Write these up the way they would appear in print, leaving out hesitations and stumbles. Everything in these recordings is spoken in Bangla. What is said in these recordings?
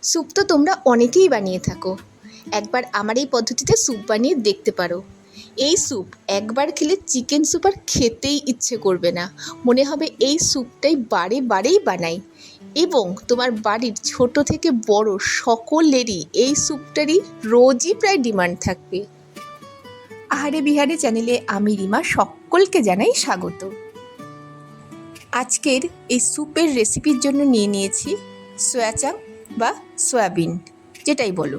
স্যুপ তো তোমরা অনেকেই বানিয়ে থাকো। একবার আমার এই পদ্ধতিতে স্যুপ বানিয়ে দেখতে পারো। এই স্যুপ একবার খেলে চিকেন স্যুপ আর খেতেই ইচ্ছে করবে না, মনে হবে এই স্যুপটাই বারে বারেই বানাই। এবং তোমার বাড়ির ছোট থেকে বড় সকলেরই এই স্যুপটারই রোজই প্রায় ডিমান্ড থাকবে। আহারে বিহারে চ্যানেলে আমি রিমা সকলকে জানাই স্বাগত। আজকের এই স্যুপের রেসিপির জন্য নিয়ে নিয়েছি সয়া চাং বা সয়াবিন, যেটাই বলো।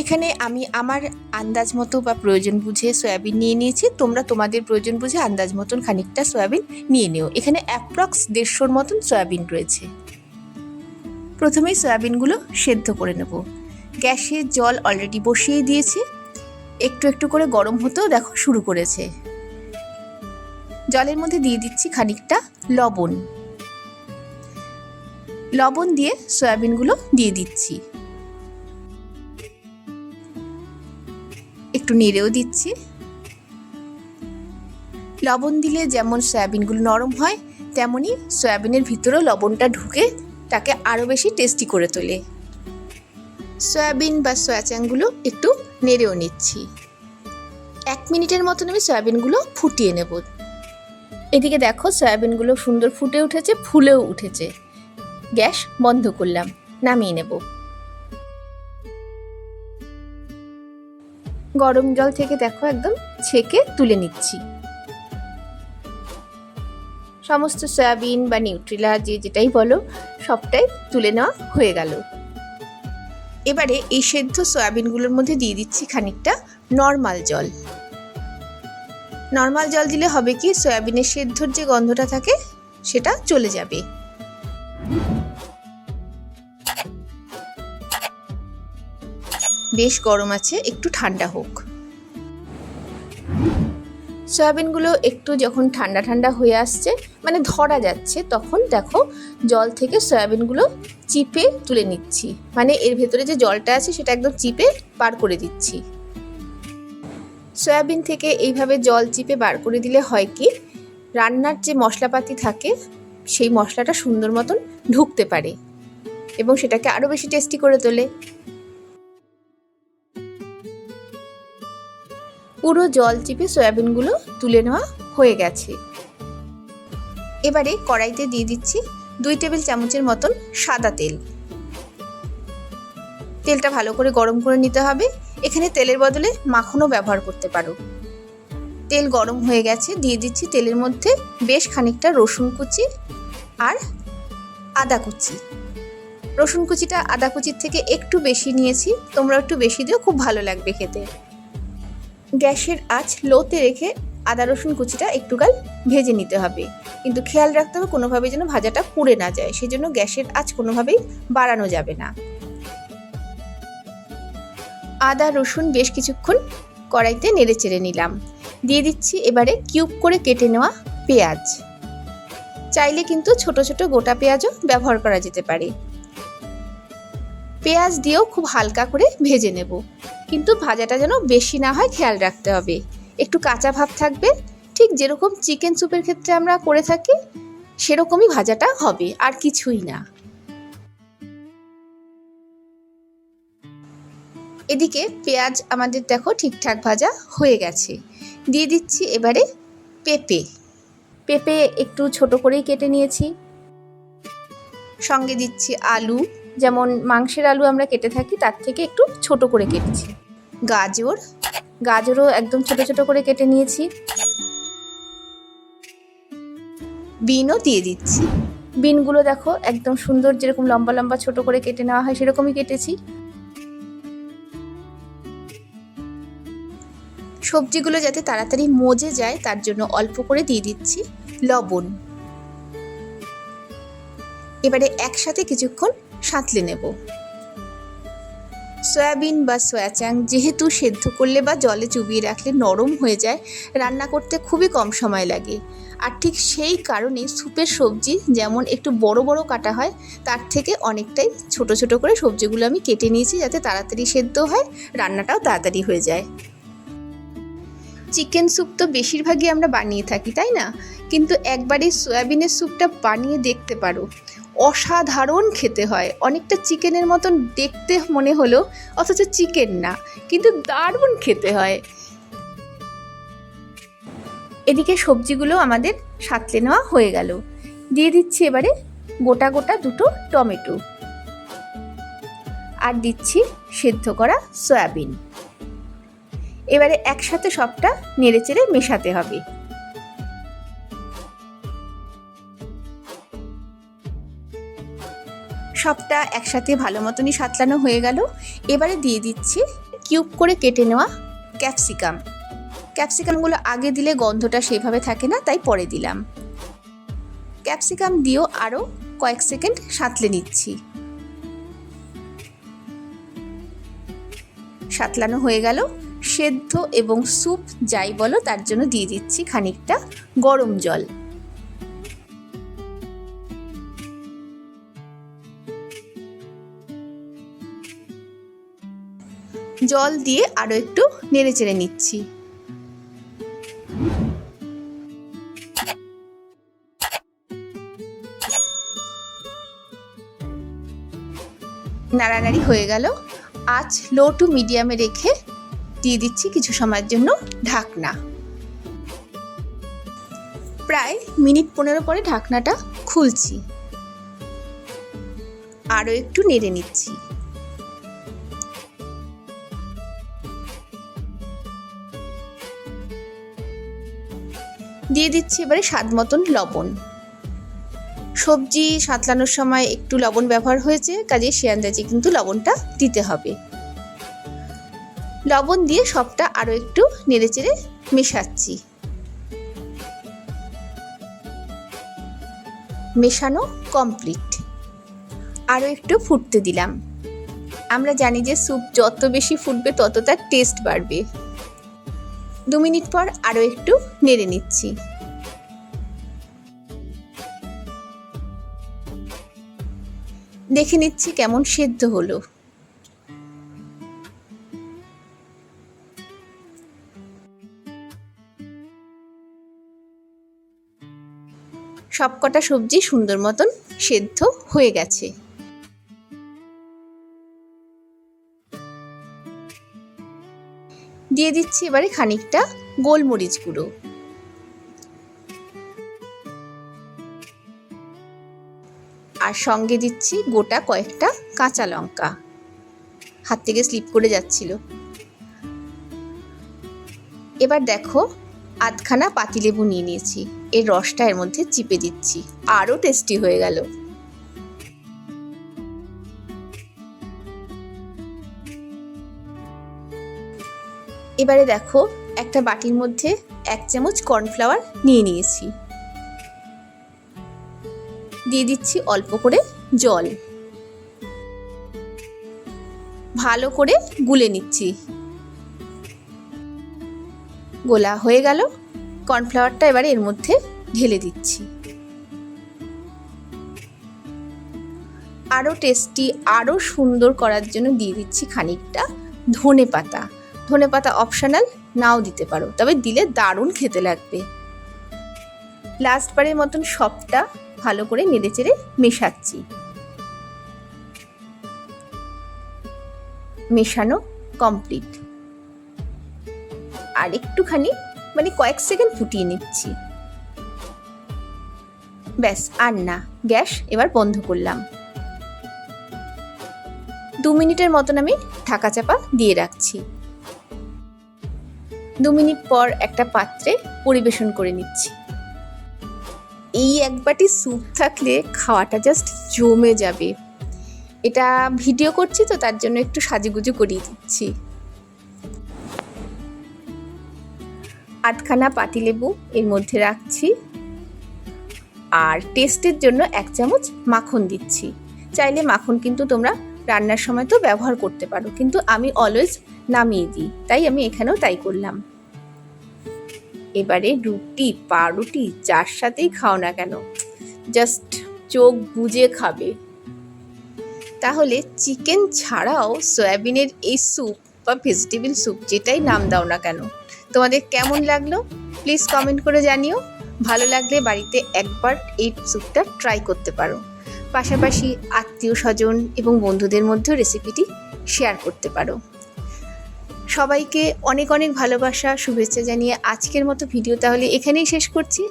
এখানে আমি আমার আন্দাজ মতো বা প্রয়োজন বুঝে সয়াবিন নিয়ে নিয়েছি। তোমরা তোমাদের প্রয়োজন বুঝে আন্দাজ মতন খানিকটা সয়াবিন নিয়ে নিও। এখানে অ্যাপ্রক্স 150 মতন সয়াবিন রয়েছে। প্রথমেই সয়াবিনগুলো সেদ্ধ করে নেব। গ্যাসে জল অলরেডি বসিয়ে দিয়েছি, একটু একটু করে গরম হতেও দেখো শুরু করেছে। জলের মধ্যে দিয়ে দিচ্ছি খানিকটা লবণ। লবণ দিয়ে সয়াবিনগুলো দিয়ে দিচ্ছি, একটু নেড়েও দিচ্ছি। লবণ দিলে যেমন সয়াবিনগুলো নরম হয়, তেমনি সয়াবিনের ভিতরেও লবণটা ঢুকে তাকে আরও বেশি টেস্টি করে তোলে। সয়াবিন বা সয়া চাংগুলো একটু নেড়েও নিচ্ছি। 1 মিনিটের মতন আমি সয়াবিনগুলো ফুটিয়ে নেব। এদিকে দেখো সয়াবিনগুলো সুন্দর ফুটে উঠেছে, ফুলেও উঠেছে। গ্যাস বন্ধ করলাম, নামিয়ে নেব। গরম জল থেকে দেখো একদম ছেঁকে তুলে নিচ্ছি। সমস্ত সয়াবিন বা নিউট্রিলা যেটাই বলো, সবটাই তুলে নেওয়া হয়ে গেল। এবারে এই সেদ্ধ সয়াবিনগুলোর মধ্যে দিয়ে দিচ্ছি খানিকটা নর্মাল জল। নর্মাল জল দিলে হবে কি, সয়াবিনের সেদ্ধর যে গন্ধটা থাকে সেটা চলে যাবে। বেশ গরম আছে, একটু ঠান্ডা হোক। সয়াবিনগুলো একটু যখন ঠান্ডা ঠান্ডা হয়ে আসছে, মানে ধরা যাচ্ছে, তখন দেখো জল থেকে সয়াবিনগুলো চিপে তুলে নিচ্ছি। মানে এর ভেতরে যে জলটা আছে সেটা একদম চিপে বার করে দিচ্ছি। সয়াবিন থেকে এইভাবে জল চিপে বার করে দিলে হয় কি, রান্নার যে মশলাপাতি থাকে সেই মশলাটা সুন্দর মতন ঢুকতে পারে এবং সেটাকে আরও বেশি টেস্টি করে তোলে। পুরো জল চিপে সয়াবিনগুলো তুলে নেওয়া হয়ে গেছে। এবারে কড়াইতে দিয়ে দিচ্ছি 2 টেবিল চামচের মতন সাদা তেল। তেলটা ভালো করে গরম করে নিতে হবে। এখানে তেলের বদলে মাখনও ব্যবহার করতে পারো। তেল গরম হয়ে গেছে, দিয়ে দিচ্ছি তেলের মধ্যে বেশ খানিকটা রসুন কুচি আর আদা কুচি। রসুন কুচিটা আদা কুচির থেকে একটু বেশি নিয়েছি, তোমরা একটু বেশি দিও, খুব ভালো লাগবে খেতে। গ্যাসের আঁচ লোতে রেখে আদা রসুন কুচিটা একটুকাল ভেজে নিতে হবে, কিন্তু খেয়াল রাখতে হবে কোনোভাবেই যেন ভাজাটা পুড়ে না যায়, সেজন্য গ্যাসের আঁচ কোনোভাবেই বাড়ানো যাবে না। আদা রসুন বেশ কিছুক্ষণ কড়াইতে নেড়ে চেড়ে নিলাম। দিয়ে দিচ্ছি এবারে কিউব করে কেটে নেওয়া পেঁয়াজ। চাইলে কিন্তু ছোট ছোট গোটা পেঁয়াজও ব্যবহার করা যেতে পারে। পেঁয়াজ দিয়েও খুব হালকা করে ভেজে নেব, কিন্তু ভাজাটা যেন বেশি না হয় খেয়াল রাখতে হবে। একটু কাঁচা ভাব থাকবে, ঠিক যেরকম চিকেন স্যুপের ক্ষেত্রে আমরা করে থাকি সেরকমই ভাজাটা হবে, আর কিছুই না। এদিকে পেঁয়াজ আমাদের দেখো ঠিকঠাক ভাজা হয়ে গেছে। দিয়ে দিচ্ছি এবারে পেঁপে একটু ছোট করেই কেটে নিয়েছি। সঙ্গে দিচ্ছি আলু, যেমন মাংসের আলু আমরা কেটে থাকি তার থেকে একটু ছোট করে কেটেছি। গাজরও একদম ছোট ছোট করে কেটে নিয়েছি। বিনও দিয়ে দিচ্ছি। বিনগুলো দেখো একদম সুন্দর, যেরকম লম্বা লম্বা ছোট করে কেটে নেওয়া হয় সেরকমই কেটেছি। সবজিগুলো যাতে তাড়াতাড়ি মজে যায় তার জন্য অল্প করে দিয়ে দিচ্ছি লবণ। এবারে একসাথে কিছুক্ষণ সাঁতলে নেব। সয়াবিন বা সয়া চাং যেহেতু সেদ্ধ করলে বা জলে চুবিয়ে রাখলে নরম হয়ে যায়, রান্না করতে খুবই কম সময় লাগে। আর ঠিক সেই কারণে স্যুপের সবজি যেমন একটু বড় বড় কাটা হয়, তার থেকে অনেকটাই ছোট ছোট করে সবজিগুলো আমি কেটে নিয়েছি, যাতে তাড়াতাড়ি সেদ্ধ হয়, রান্নাটাও তাড়াতাড়ি হয়ে যায়। চিকেন স্যুপ তো বেশিরভাগই আমরা বানিয়ে থাকি, তাই না? কিন্তু একবার এই সয়াবিনের স্যুপটা বানিয়ে দেখতে পারো, অসাধারণ খেতে হয়। অনেকটা চিকেনের মতন দেখতে মনে হলো, অথচ চিকেন না, কিন্তু দারুণ খেতে হয়। এদিকে সবজিগুলো আমাদের সাঁতলে নেওয়া হয়ে গেল। দিয়ে দিচ্ছি এবারে গোটা গোটা 2টো টমেটো, আর দিচ্ছি সেদ্ধ করা সয়াবিন। এবারে একসাথে সবটা নেড়েচেড়ে মেশাতে হবে। সবটা একসাথে ভালো মতনই সাঁতলানো হয়ে গেল। এবারে দিয়ে দিচ্ছি কিউব করে কেটে নেওয়া ক্যাপসিকাম। ক্যাপসিকামগুলো আগে দিলে গন্ধটা সেভাবে থাকে না, তাই পরে দিলাম। ক্যাপসিকাম দিয়েও আরও কয়েক সেকেন্ড সাঁতলে নিচ্ছি। সাঁতলানো হয়ে গেল। সেদ্ধ এবং স্যুপ যাই বলো, তার জন্য দিয়ে দিচ্ছি খানিকটা গরম জল। জল দিয়ে আরও একটু নেড়েচেড়ে নিচ্ছি। নাড়ানাড়ি হয়ে গেল। আঁচ লো টু মিডিয়ামে রেখে দিয়ে দিচ্ছি কিছু সময়ের জন্য ঢাকনা। প্রায় মিনিট 15 পরে ঢাকনাটা খুলছি, আরও একটু নেড়ে নিচ্ছি। দিয়ে দিচ্ছি এবারে স্বাদ মতন লবণ। সবজি সাঁতলানোর সময় একটু লবণ ব্যবহার হয়েছে, কাজে সে আন্দাজে কিন্তু লবণটা দিতে হবে। লবণ দিয়ে সবটা আরও একটু নেড়েচেড়ে মেশাচ্ছি। মেশানো কমপ্লিট। আরও একটু ফুটতে দিলাম। আমরা জানি যে স্যুপ যত বেশি ফুটবে তত তার টেস্ট বাড়বে। 2 মিনিট পর আরও একটু নেড়ে নিচ্ছি। দেখে নিচ্ছি কেমন সেদ্ধ হলো। সবকটা সবজি সুন্দর মতন সেদ্ধ হয়ে গেছে। দিয়ে দিচ্ছি এবারে খানিকটা গোলমরিচ গুঁড়ো। আর সঙ্গে দিচ্ছি গোটা কয়েকটা কাঁচা লঙ্কা। হাত থেকে স্লিপ করে যাচ্ছিল। এবার দেখো, আধখানা পাতিলেবু নিয়ে নিয়েছি, এর রসটা এর মধ্যে চিপে দিচ্ছি, আরও টেস্টি হয়ে গেল। এবারে দেখো, একটা বাটির মধ্যে 1 চামচ কর্নফ্লাওয়ার নিয়ে নিয়েছি। দিয়ে দিচ্ছি অল্প করে জল। ভালো করে গুলে নিচ্ছি। গোলা হয়ে গেল। কর্নফ্লাওয়ারটা এবারে এর মধ্যে ঢেলে দিচ্ছি। আরও টেস্টি, আরও সুন্দর করার জন্য দিয়ে দিচ্ছি খানিকটা ধনে পাতা। ধনে পাতা অপশনাল, নাও দিতে পারো, তবে দিলে দারুণ খেতে লাগবে। লাস্টবারের মতন সবটা ভালো করে নেড়েচেড়ে মেশাচ্ছি। মেশানো কমপ্লিট। আর একটুখানি কয়েক সেকেন্ড ফুটিয়ে নিচ্ছি। ব্যাস, আর না। গ্যাস এবার বন্ধ করলাম। 2 মিনিটের মতন আমি ঢাকা চাপা দিয়ে রাখছি। 2 মিনিট পর একটা পাত্রে পরিবেশন করে নিচ্ছি। এই এক বাটি স্যুপ থাকলে খাওয়াটা জাস্ট জমে যাবে। এটা ভিডিও করছি তো, তার জন্য একটু সাজুগুজু করিয়ে দিচ্ছি। আধখানা পাতিলেবু এর মধ্যে রাখছি, আর টেস্টের জন্য 1 চামচ মাখন দিচ্ছি। চাইলে মাখন কিন্তু তোমরা রান্নার সময় তো ব্যবহার করতে পারো, কিন্তু আমি অলওয়েজ নামিয়ে দিই, তাই আমি এখানেও তাই করলাম। এবারে রুটি, পাউরুটি যার সাথেই খাও না কেন, জাস্ট চোখ বুজে খাবে। তাহলে চিকেন ছাড়াও সয়াবিনের এই স্যুপ বা ভেজিটেবল স্যুপ, যেটাই নাম দাও না কেন, তোমাদের কেমন লাগলো প্লিজ কমেন্ট করে জানিও। ভালো লাগলে বাড়িতে একবার এই স্যুপটা ট্রাই করতে পারো। পাশাপাশি আত্মীয় স্বজন এবং বন্ধুদের মধ্যেও রেসিপিটি শেয়ার করতে পারো। সবাইকে অনেক অনেক ভালোবাসা শুভেচ্ছা জানিয়ে আজকের মতো ভিডিও তাহলে এখানেই শেষ করছি।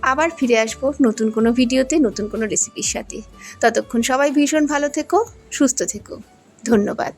আবার ফিরে আসবো নতুন কোনো ভিডিওতে, নতুন কোনো রেসিপির সাথে। ততক্ষণ সবাই ভীষণ ভালো থেকো, সুস্থ থেকো। ধন্যবাদ।